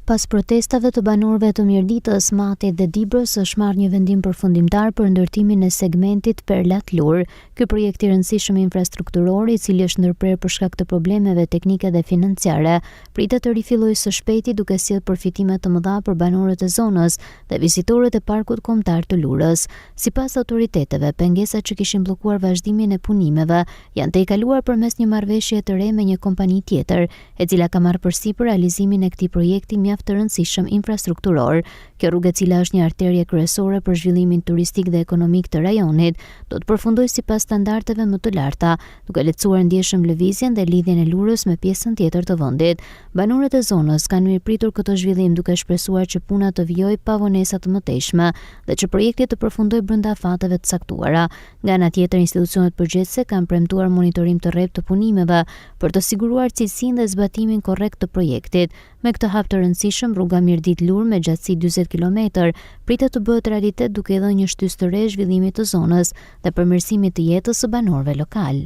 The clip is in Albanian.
Pas protestave të banorëve të Mirditës, Matit dhe Dibrës është marrë një vendim përfundimtar për ndërtimin e segmentit Perlat-Lur. Ky projekt i rëndësishëm infrastrukturor, i cili është ndërprer për shkak të problemeve teknike dhe financiare, pritet të rifillojë së shpejti duke sjellë përfitime të mëdha për banorët e zonës dhe vizitorët e parkut kombëtar të Lurës. Sipas autoriteteve, pengesat që kishin bllokuar vazhdimin e punimeve janë tejkaluar përmes një marrëveshje të re me një kompani tjetër, e cila ka marrë përsipër realizimin e këtij projekti të rëndësishëm infrastrukturor. Kjo rrugë, e cila është një arterie kryesore për zhvillimin turistik dhe ekonomik të rajonit, do të përfundojë sipas standardeve më të larta, duke lehtësuar ndjeshëm lëvizjen dhe lidhjen e Lurës me pjesën tjetër të vendit. Banorët e zonës kanë mirëpritur këtë zhvillim duke shpresuar që puna të vijojë pa vonesa të mëtejshme dhe që projekti të përfundojë brenda fateve të caktuara. Nga ana tjetër, institucionet përgjegjëse kanë premtuar monitorim të rreptë të punimeve për të siguruar cilësinë dhe zbatimin korrekt të projektit. Me këtë hap të rëndësishëm, rruga Mirdit-Lur me gjatësi 40 km pritet të bëhet realitet duke dhënë një shtysë të re zhvillimit të zonës dhe përmirësimit të jetës së banorëve lokal.